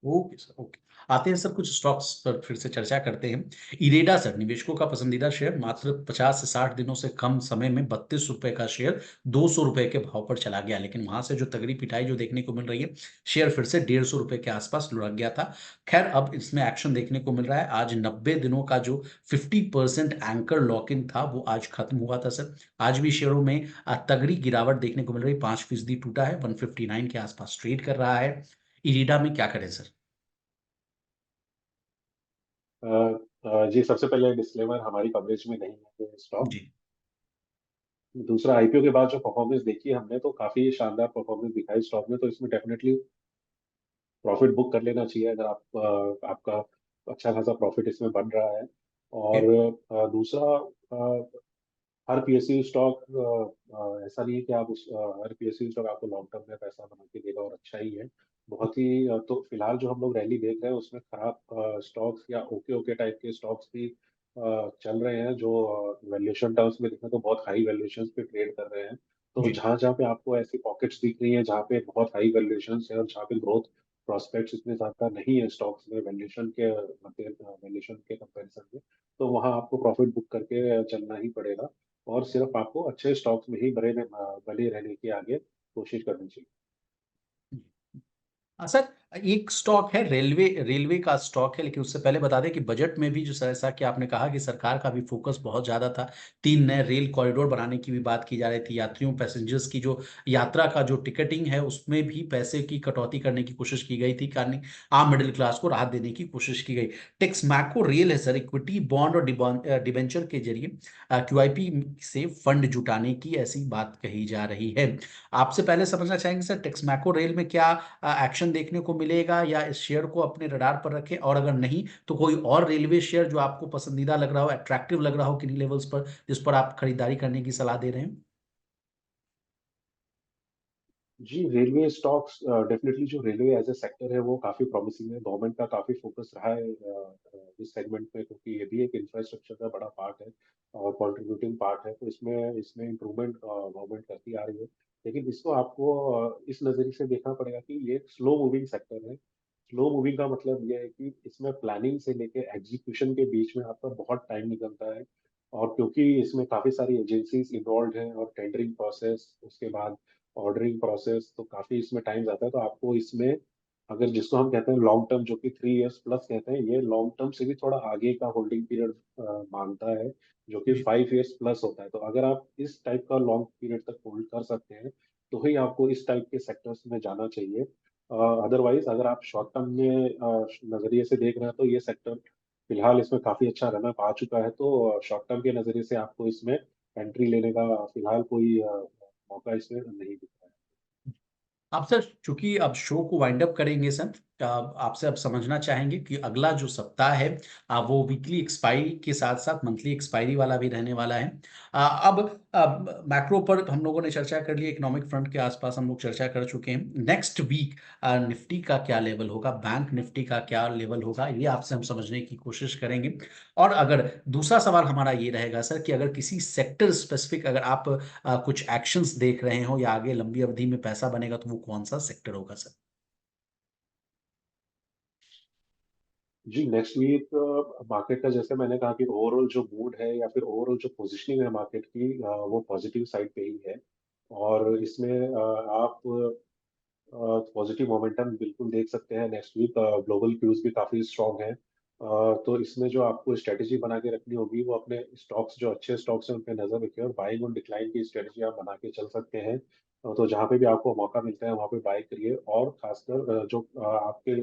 Okay sir, okay. आते हैं सर कुछ स्टॉक्स पर फिर से चर्चा करते हैं। इरेडा सर, निवेशकों का पसंदीदा शेयर, मात्र 50 से 60 दिनों से कम समय में 32 रुपए का शेयर 200 रुपए के भाव पर चला गया, लेकिन वहां से जो तगड़ी पिटाई जो देखने को मिल रही है, शेयर फिर से 150 रुपए के आसपास लुढ़क गया था। खैर, अब इसमें एक्शन देखने को मिल रहा है। आज 90 दिनों का जो 50% एंकर लॉक इन था वो आज खत्म हुआ था सर। आज भी शेयरों में तगड़ी गिरावट देखने को मिल रही है, 5% टूटा है, 159 के आसपास ट्रेड कर रहा है। इरेडा में क्या करें सर? जी, सबसे पहले डिस्क्लेमर, हमारी कवरेज में नहीं है ये स्टॉक। जी। दूसरा, आईपीओ के बाद जो परफॉर्मेंस देखी है हमने तो काफी शानदार परफॉर्मेंस दिखाई स्टॉक में, तो इसमें डेफिनेटली प्रॉफिट बुक कर लेना चाहिए अगर आपका अच्छा खासा प्रॉफिट इसमें बन रहा है। ओके। और दूसरा, हर पीएसयू स्टॉक ऐसा नहीं है कि आप हर पीएसयू स्टॉक आपको लॉन्ग टर्म में पैसा बना के देगा और अच्छा ही है। बहुत ही तो फिलहाल जो हम लोग रैली देख रहे हैं उसमें खराब स्टॉक्स या ओके ओके टाइप के स्टॉक्स भी चल रहे हैं, जो वैल्यूएशन टर्म्स में देखें तो बहुत हाई वैल्यूएशंस पे ट्रेड कर रहे हैं। तो जी। जहाँ जहाँ पे आपको ऐसी पॉकेट्स दिख रही हैं जहाँ पे बहुत हाई वैल्यूएशंस है और जहाँ पे ग्रोथ प्रोस्पेक्ट्स इतने ज्यादा नहीं है स्टॉक्स में वैल्यूएशन के कंपैरिजन में, तो वहाँ आपको प्रॉफिट बुक करके चलना ही पड़ेगा। और सिर्फ आपको अच्छे स्टॉक्स में ही बने रहने की आगे कोशिश करनी चाहिए। सर, एक स्टॉक है रेलवे, रेलवे का स्टॉक है, लेकिन उससे पहले बता दें कि बजट में भी जो जैसा कि आपने कहा कि सरकार का भी फोकस बहुत ज्यादा था। 3 नए रेल कॉरिडोर बनाने की भी बात की जा रही थी। यात्रियों, पैसेंजर्स की जो यात्रा का जो टिकटिंग है उसमें भी पैसे की कटौती करने की कोशिश की गई थी, कारण आम मिडिल क्लास को राहत देने की कोशिश की गई। टेक्समैको रेल है सर, इक्विटी बॉन्ड और डिबेंचर के जरिए क्यूआईपी से फंड जुटाने की ऐसी बात कही जा रही है। आपसे पहले समझना चाहेंगे सर, टेक्समैको रेल में क्या एक्शन देखने को मिलेगा, या इस शेयर को अपने रडार पर रखें, और अगर नहीं तो कोई और रेलवे शेयर जो आपको पसंदीदा लग रहा हो, अट्रैक्टिव लग रहा हो किन्हीं लेवल्स पर, जिस पर आप खरीदारी करने की सलाह दे रहे हैं? जी, रेलवे स्टॉक्स डेफिनेटली, जो रेलवे एज ए सेक्टर है वो काफी प्रॉमिसिंग है। गवर्नमेंट का काफी फोकस रहा है इस सेगमेंट में, क्योंकि ये भी एक इंफ्रास्ट्रक्चर का बड़ा पार्ट है और कंट्रीब्यूटिंग पार्ट है। तो इसमें इसमें इम्प्रूवमेंट गवर्नमेंट करती आ रही है। लेकिन इसको आपको इस नजरिए से देखना पड़ेगा कि ये एक स्लो मूविंग सेक्टर है। स्लो मूविंग का मतलब ये है कि इसमें प्लानिंग से लेके एग्जीक्यूशन के बीच में आपका बहुत टाइम निकलता है। और क्योंकि इसमें काफी सारी एजेंसीज इन्वॉल्व हैं और टेंडरिंग प्रोसेस, उसके बाद ऑर्डरिंग प्रोसेस, तो काफी इसमें टाइम जाता है। तो आपको इसमें, अगर जिसको हम कहते हैं लॉन्ग टर्म, जो कि 3 इयर्स प्लस कहते हैं, ये लॉन्ग टर्म से भी थोड़ा आगे का होल्डिंग पीरियड मांगता है, जो कि जी। 5 इयर्स प्लस होता है। तो अगर आप इस टाइप का लॉन्ग पीरियड तक होल्ड कर सकते हैं तो ही आपको इस टाइप के सेक्टर्स में जाना चाहिए। अदरवाइज अगर आप शॉर्ट टर्म में नजरिए से देख रहे हैं तो ये सेक्टर फिलहाल इसमें काफी अच्छा रनअप आ चुका है। तो शॉर्ट टर्म के नजरिए से आपको इसमें एंट्री लेने का फिलहाल कोई मौका इसमें नहीं दिख रहा है। आप सर, चूंकि अब शो को वाइंड अप करेंगे सर, आपसे अब समझना चाहेंगे कि अगला जो सप्ताह है वो वीकली एक्सपायरी के साथ साथ मंथली एक्सपायरी वाला भी रहने वाला है। अब मैक्रो पर हम लोगों ने चर्चा कर ली, इकोनॉमिक फ्रंट के आसपास हम लोग चर्चा कर चुके हैं। नेक्स्ट वीक निफ्टी का क्या लेवल होगा, बैंक निफ्टी का क्या लेवल होगा, ये आपसे हम समझने की कोशिश करेंगे। और अगर दूसरा सवाल हमारा ये रहेगा सर कि अगर किसी सेक्टर स्पेसिफिक, अगर आप कुछ एक्शंस देख रहे हो या आगे लंबी अवधि में पैसा बनेगा, तो वो कौन सा सेक्टर होगा सर? जी, नेक्स्ट वीक मार्केट का, जैसे मैंने कहा कि ओवरऑल जो मूड है या फिर ओवरऑल जो पोजीशनिंग है मार्केट की, वो पॉजिटिव साइड पे ही है। और इसमें आप पॉजिटिव मोमेंटम बिल्कुल देख सकते हैं नेक्स्ट वीक। ग्लोबल क्यूज भी काफी स्ट्रांग है। तो इसमें जो आपको स्ट्रेटेजी बना के रखनी होगी वो अपने स्टॉक्स, जो अच्छे स्टॉक्स हैं उन पे नजर रखिए और बाइंग ऑन डिक्लाइन की स्ट्रेटेजी आप बना के चल सकते हैं। तो जहाँ पे भी आपको मौका मिलता है वहाँ पे बाय करिए, और खासकर जो आपके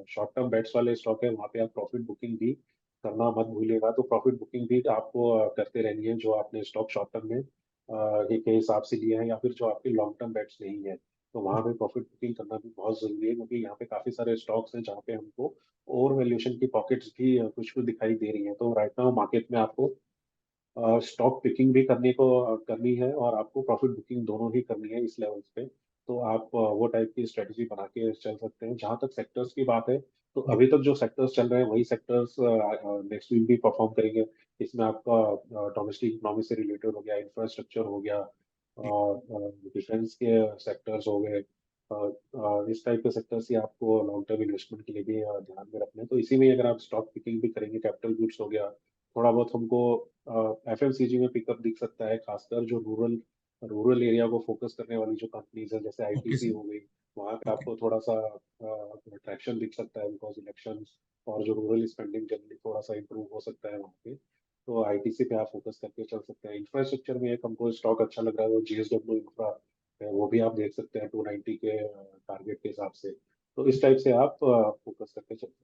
शॉर्ट टर्म बेट्स वाले स्टॉक है वहाँ पे आप प्रॉफिट बुकिंग भी करना मत भूलिएगा। तो प्रॉफिट बुकिंग भी आपको करते रहनी है, जो आपने स्टॉक शॉर्ट टर्म में के हिसाब से लिए हैं, या फिर जो आपके लॉन्ग टर्म बेट्स नहीं है, तो वहाँ पे प्रॉफिट बुकिंग करना भी बहुत जरूरी है, क्योंकि यहाँ पे काफी सारे स्टॉक्स हैं जहाँ पे हमको ओवर वैल्यूएशन की पॉकेट्स भी कुछ कुछ दिखाई दे रही है। तो राइट नाउ मार्केट में आपको स्टॉक पिकिंग भी करनी है, और आपको प्रॉफिट बुकिंग दोनों ही करनी है इस लेवल्स पे। तो आप वो टाइप की स्ट्रेटजी बना के चल सकते हैं। जहाँ तक सेक्टर्स की बात है, तो जी। अभी तक जो सेक्टर्स चल रहे हैं वही सेक्टर्स नेक्स्ट वीक भी परफॉर्म करेंगे। इसमें आपका डोमेस्टिक इकोनॉमी से रिलेटेड हो गया, इंफ्रास्ट्रक्चर हो गया, जी। और डिफेंस के सेक्टर्स हो गए। इस टाइप के सेक्टर्स ही आपको लॉन्ग टर्म इन्वेस्टमेंट के लिए भी ध्यान में रखना है। तो इसी में अगर आप स्टॉक पिकिंग भी करेंगे, कैपिटल गुड्स हो गया, थोड़ा बहुत हमको एफएमसीजी में पिकअप दिख सकता है, खासकर जो रूरल रूरल एरिया को फोकस करने वाली जो कंपनीज है, जैसे ओके आईटीसी सर। हो गई, वहाँ पे ओके। आपको थोड़ा सा ट्रैक्शन दिख सकता है, बिकॉज इलेक्शंस और जो रूरल स्पेंडिंग जनरली थोड़ा सा इम्प्रूव हो सकता है वहाँ पे। तो आईटीसी पे आप फोकस करके चल सकते हैं। इंफ्रास्ट्रक्चर में एक हमको स्टॉक अच्छा लग रहा है, वो जीएसडब्ल्यू इंफ्रा है, वो भी आप देख सकते हैं 290 के टारगेट के हिसाब से। तो इस टाइप से आप फोकस करके चल सकते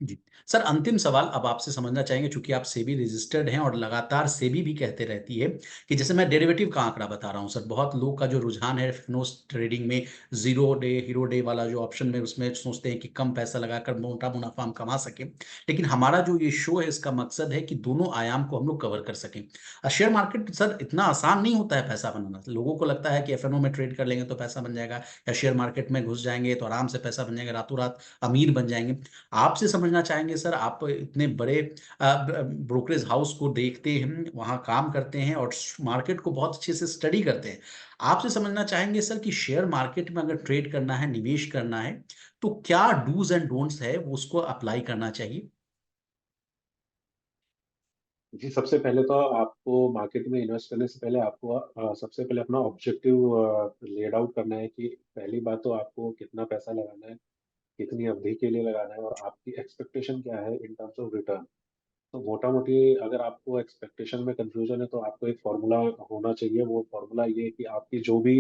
जी। सर, अंतिम सवाल अब आपसे समझना चाहेंगे, चूँकि आप सेबी रजिस्टर्ड हैं और लगातार सेबी भी कहते रहती है कि जैसे मैं डेरिवेटिव का आंकड़ा बता रहा हूँ सर, बहुत लोग का जो रुझान है फिनोस ट्रेडिंग में ज़ीरो डे, हीरो डे वाला जो ऑप्शन में उसमें सोचते हैं कि कम पैसा लगाकर मोटा मुनाफ़ा हम कमा सकें। लेकिन हमारा जो ये शो है इसका मकसद है कि दोनों आयाम को हम लोग कवर कर सकें। शेयर मार्केट सर इतना आसान नहीं होता है पैसा बनाना। लोगों को लगता है कि एफएनओ में ट्रेड कर लेंगे तो पैसा बन जाएगा, या शेयर मार्केट में घुस जाएँगे तो आराम से पैसा बन जाएगा, रातों-रात अमीर बन जाएँगे। आपसे समझना चाहेंगे सर, आप इतने बड़े ब्रोकरेज हाउस को देखते हैं, वहाँ काम करते हैं और मार्केट को बहुत अच्छे से स्टडी करते हैं। आपसे समझना चाहेंगे सर कि शेयर मार्केट में अगर ट्रेड करना है, निवेश करना है, तो क्या डूज़ एंड डोंट्स है, वो उसको अप्लाई करना चाहिए? हैं। जी, सबसे पहले तो आपको मार्केट में इन्वेस्ट करने से पहले आपको सबसे पहले अपना ऑब्जेक्टिव लेड आउट करना है, कि पहली बात तो आपको कितना पैसा लगाना है, कितनी अवधि के लिए लगाना है, और आपकी एक्सपेक्टेशन क्या है इन टर्म्स ऑफ रिटर्न। तो मोटा मोटी अगर आपको एक्सपेक्टेशन में कंफ्यूजन है, तो आपको एक फॉर्मूला होना चाहिए। वो फॉर्मूला ये है कि आपकी जो भी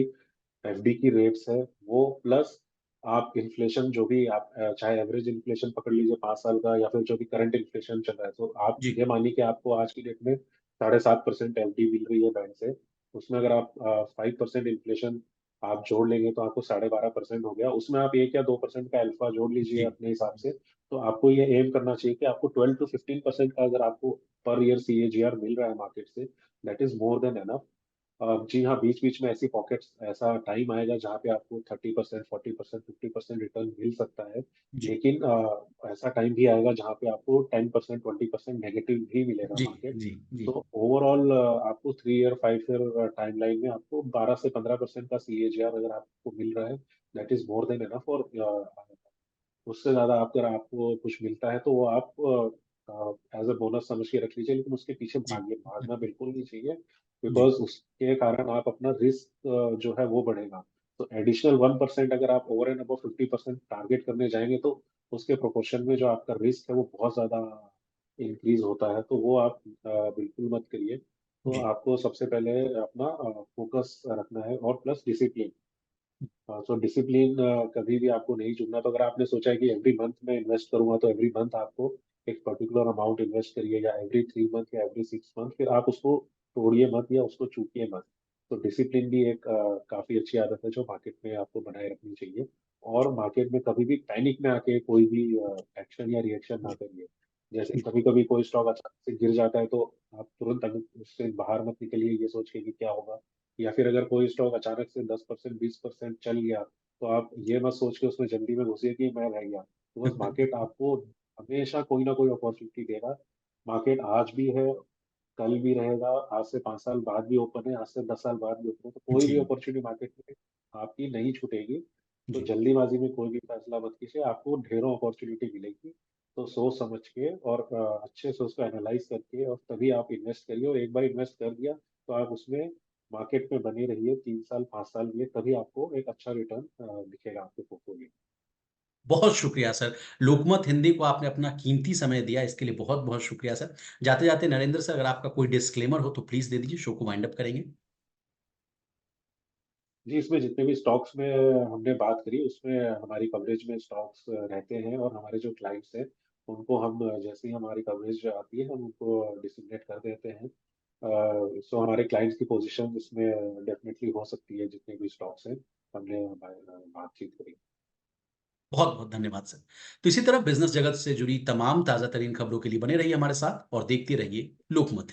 एफडी की रेट्स है, वो प्लस आप इन्फ्लेशन जो भी आप चाहे एवरेज इन्फ्लेशन पकड़ लीजिए 5 साल का, या फिर जो भी करंट इन्फ्लेशन चल रहा है, तो आप जी, ये मानिए कि आपको आज की डेट में 7.5% एफडी मिल रही है बैंक से। उसमें अगर आप 5% इन्फ्लेशन आप जोड़ लेंगे, तो आपको 12.5% हो गया। उसमें आप 1 या 2% का अल्फा जोड़ लीजिए जी, अपने हिसाब से। तो आपको ये एम करना चाहिए कि आपको 12 to 15% का अगर आपको पर ईयर सीएजीआर मिल रहा है मार्केट से, that is more than enough. जी हाँ, बीच बीच में ऐसी पॉकेट्स, ऐसा टाइम आएगा जहाँ पे आपको 30%, 40%, 50% रिटर्न मिल सकता है। जी, लेकिन ऐसा टाइम भी आएगा जहाँ पे आपको 10%, 20% नेगेटिव भी मिलेगा जी, मार्केट। जी, जी, तो ओवरऑल आपको 3 ईयर 5 ईयर टाइमलाइन में आपको 12 से 15% का सीएजीआर अगर आपको मिल रहा है, that is more than enough. और उससे ज्यादा आप अगर आपको कुछ मिलता है, तो वो आप एज अ बोनस समझ के रख लीजिए, लेकिन उसके पीछे जी, भागना बिल्कुल नहीं चाहिए, जी, बिकॉज उसके कारण आप अपना रिस्क जो है वो बढ़ेगा। तो एडिशनल 1% अगर आप ओवर एंड अबव 50% टारगेट करने जाएंगे, तो उसके प्रोपोर्शन में जो आपका रिस्क है वो बहुत ज्यादा इंक्रीज होता है। तो वो आप बिल्कुल मत करिए। तो जी, आपको सबसे पहले अपना फोकस रखना है, और प्लस डिसिप्लिन। हाँ, तो डिसिप्लिन कभी भी आपको नहीं चुनना। तो अगर आपने सोचा है कि एवरी मंथ में इन्वेस्ट करूंगा, तो एवरी मंथ आपको एक पर्टिकुलर अमाउंट इन्वेस्ट करिए, या एवरी 3 मंथ या एवरी 6 मंथ, फिर आप उसको तोड़िए मत या उसको चूकिए मत। तो डिसिप्लिन भी एक काफी अच्छी आदत है जो मार्केट में आपको बनाए रखनी चाहिए। और मार्केट में कभी भी पैनिक में आके कोई भी एक्शन या रिएक्शन ना करिए। जैसे जी, कभी कभी कोई स्टॉक अचानक से गिर जाता है, तो आप तुरंत उससे बाहर मत निकलिए ये सोच के कि क्या होगा। या फिर अगर कोई स्टॉक अचानक से 10%, 20% चल गया, तो आप ये मत सोच के उसमें जल्दी में घुसिए कि मैं रह गया। तो बस मार्केट आपको हमेशा कोई ना कोई अपॉर्चुनिटी देगा। मार्केट आज भी है, कल भी रहेगा, आज से 5 साल बाद भी ओपन है, आज से 10 साल बाद भी ओपन है। तो कोई भी जी, अपॉर्चुनिटी मार्केट में आपकी नहीं छूटेगी। तो जी। जल्दीबाजी में कोई भी फैसला मत कीजिए, आपको ढेरों अपॉर्चुनिटी मिलेगी। तो सोच समझ के और अच्छे से उसको एनालाइज करके, और तभी आप इन्वेस्ट करिए। और एक बार इन्वेस्ट कर दिया, तो आप उसमें मार्केट में बने रहिए 3 साल 5 साल में, तभी आपको एक अच्छा रिटर्न दिखेगा आपके पोर्टफोलियो। बहुत शुक्रिया सर। लोकमत हिंदी को आपने अपना कीमती समय दिया, इसके लिए बहुत-बहुत शुक्रिया सर। जाते-जाते नरेंद्र सर, अगर आपका कोई डिस्क्लेमर हो तो प्लीज़ दे दीजिए, शो को वाइंड अप करेंगे। जी, इसमें जितने भी स्टॉक्स में हमने बात करी, उसमें हमारी कवरेज में स्टॉक्स रहते हैं, और हमारे जो क्लाइंट्स हैं, उनको हम जैसे ही हमारी कवरेज आती है, हम उनको डिसिग्नेट कर देते हैं। सो हमारे क्लाइंट्स की पोजीशन इसमें डेफिनेटली हो सकती है, जितने भी स्टॉक्स हैं, हमने बातचीत करी। बहुत-बहुत धन्यवाद सर। तो इसी तरह बिज़नेस जगत से जुड़ी तमाम ताज़ा तरीन खबरों के लिए बने रहिए हमारे साथ और देखते रहिए लोकमत।